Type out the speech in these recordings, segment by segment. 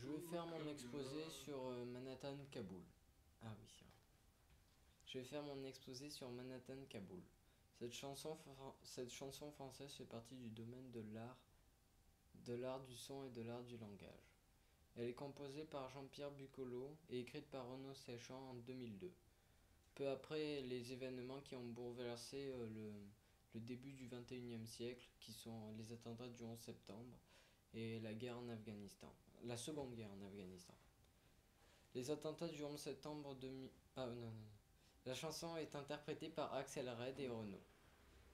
Je vais faire mon exposé sur Manhattan, Kaboul. Ah oui, c'est vrai. Je vais faire mon exposé sur Manhattan, Kaboul. Cette chanson française fait partie du domaine de l'art du son et de l'art du langage. Elle est composée par Jean-Pierre Bucolo et écrite par Renaud Séchant en 2002. Peu après les événements qui ont bouleversé le début du XXIe siècle, qui sont les attentats du 11 septembre et la guerre en Afghanistan, la seconde guerre en Afghanistan. Les attentats du 11 septembre 2000... Ah non, non, non. La chanson est interprétée par Axel Red et Renaud.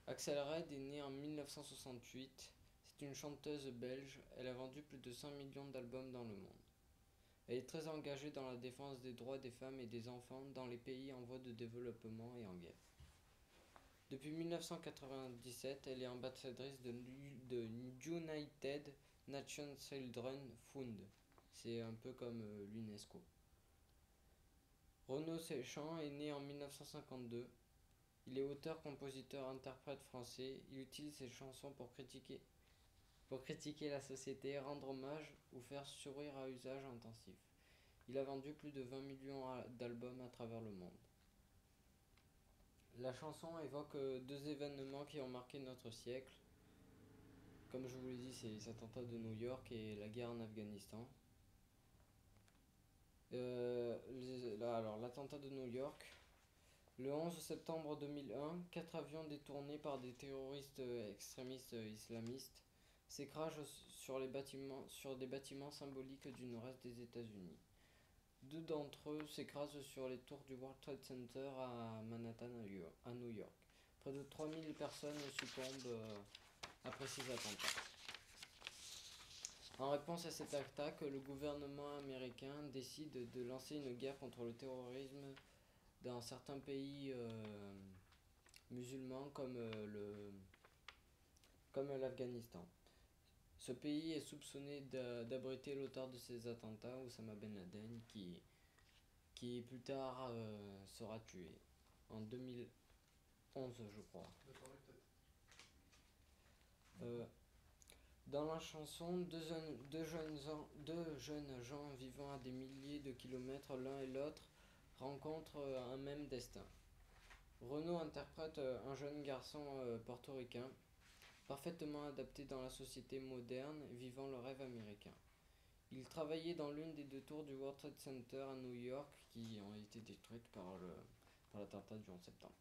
Axel Red est née en 1968. C'est une chanteuse belge. Elle a vendu plus de 100 millions d'albums dans le monde. Elle est très engagée dans la défense des droits des femmes et des enfants dans les pays en voie de développement et en guerre. Depuis 1997, elle est ambassadrice de United Nations Children Fund. C'est un peu comme l'UNESCO. Renaud Séchant est né en 1952. Il est auteur, compositeur, interprète français. Il utilise ses chansons pour critiquer la société, rendre hommage ou faire sourire à usage intensif. Il a vendu plus de 20 millions d'albums à travers le monde. La chanson évoque deux événements qui ont marqué notre siècle. Comme je vous l'ai dit, c'est les attentats de New York et la guerre en Afghanistan. Alors, l'attentat de New York. Le 11 septembre 2001, 4 avions détournés par des terroristes extrémistes islamistes s'écrasent sur des bâtiments symboliques du nord-est des États-Unis. Deux d'entre eux s'écrasent sur les tours du World Trade Center à Manhattan, à New York. Près de 3000 personnes succombent après ces attentats. En réponse à cette attaque, le gouvernement américain décide de lancer une guerre contre le terrorisme dans certains pays musulmans comme l'Afghanistan. Ce pays est soupçonné d'abriter l'auteur de ces attentats, Oussama Ben Laden, qui plus tard sera tué en 2011, je crois. Dans la chanson, deux jeunes gens vivant à des milliers de kilomètres l'un et l'autre rencontrent un même destin. Renaud interprète un jeune garçon portoricain, parfaitement adapté dans la société moderne, vivant le rêve américain. Il travaillait dans l'une des deux tours du World Trade Center à New York qui ont été détruites par l'attentat du 11 septembre.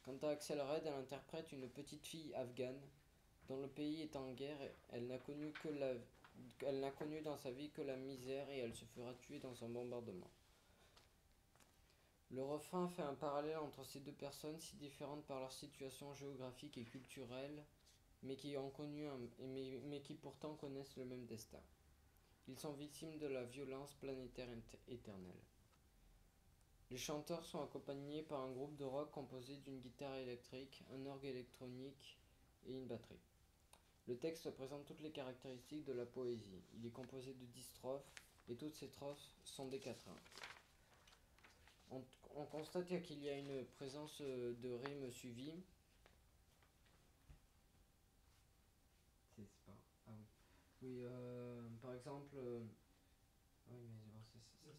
Quant à Axel Red, elle interprète une petite fille afghane dont le pays est en guerre. Elle n'a connu dans sa vie que la misère et elle se fera tuer dans un bombardement. Le refrain fait un parallèle entre ces deux personnes si différentes par leur situation géographique et culturelle, mais qui pourtant connaissent le même destin. Ils sont victimes de la violence planétaire éternelle. Les chanteurs sont accompagnés par un groupe de rock composé d'une guitare électrique, un orgue électronique et une batterie. Le texte présente toutes les caractéristiques de la poésie. Il est composé de 10 strophes et toutes ces strophes sont des quatrains. On constate qu'il y a une présence de rimes suivies. C'est pas. Ah oui. Oui, par exemple. Oui, mais bon,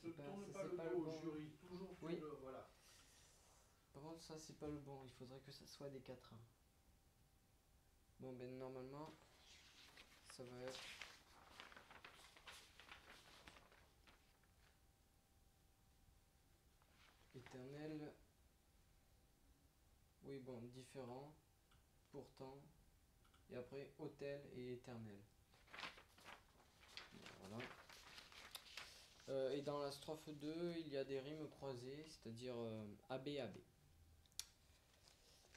c'est pas le bon. Jury, toujours oui. Voilà. Par contre, ça, c'est pas le bon. Il faudrait que ça soit des quatrains. Bon, ben normalement, ça va être. Éternel. Oui, bon, différent. Pourtant. Et après, hôtel et éternel. Voilà. Et dans la strophe 2, il y a des rimes croisées, c'est-à-dire AB, AB.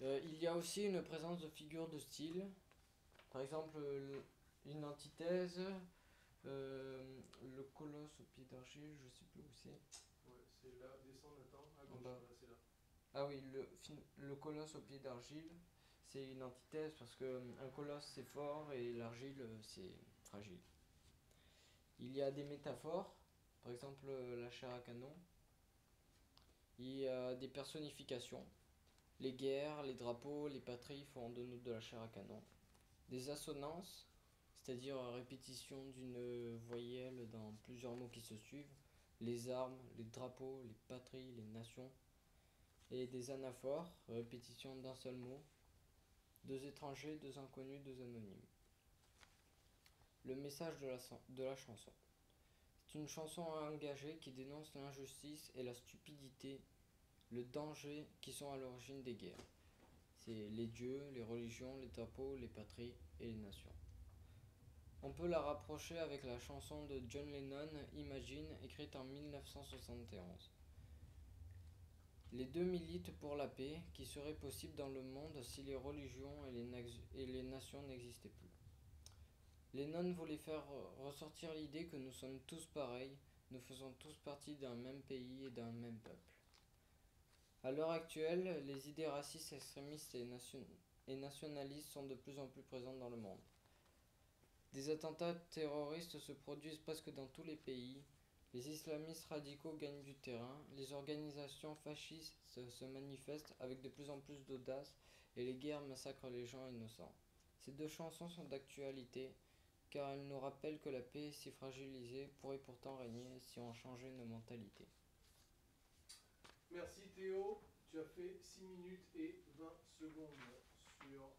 Il y a aussi une présence de figures de style. Par exemple, une antithèse, le colosse au pied d'argile, je sais plus où c'est. Ouais, c'est là, descend, attends, à gauche, voilà, c'est là. Ah oui, le colosse au pied d'argile, c'est une antithèse parce que un colosse c'est fort et l'argile c'est fragile. Il y a des métaphores, par exemple la chair à canon. Il y a des personnifications. Les guerres, les drapeaux, les patries font de nous de la chair à canon. Des assonances, c'est-à-dire répétition d'une voyelle dans plusieurs mots qui se suivent, les armes, les drapeaux, les patries, les nations, et des anaphores, répétition d'un seul mot, deux étrangers, deux inconnus, deux anonymes. Le message de la chanson. C'est une chanson engagée qui dénonce l'injustice et la stupidité, le danger qui sont à l'origine des guerres. C'est les dieux, les religions, les drapeaux, les patries et les nations. On peut la rapprocher avec la chanson de John Lennon, Imagine, écrite en 1971. Les deux militent pour la paix qui serait possible dans le monde si les religions et les nations n'existaient plus. Lennon voulait faire ressortir l'idée que nous sommes tous pareils, nous faisons tous partie d'un même pays et d'un même peuple. À l'heure actuelle, les idées racistes, extrémistes et nationalistes sont de plus en plus présentes dans le monde. Des attentats terroristes se produisent presque dans tous les pays, les islamistes radicaux gagnent du terrain, les organisations fascistes se manifestent avec de plus en plus d'audace et les guerres massacrent les gens innocents. Ces deux chansons sont d'actualité car elles nous rappellent que la paix si fragilisée pourrait pourtant régner si on changeait nos mentalités. Merci Théo, tu as fait 6 minutes et 20 secondes sur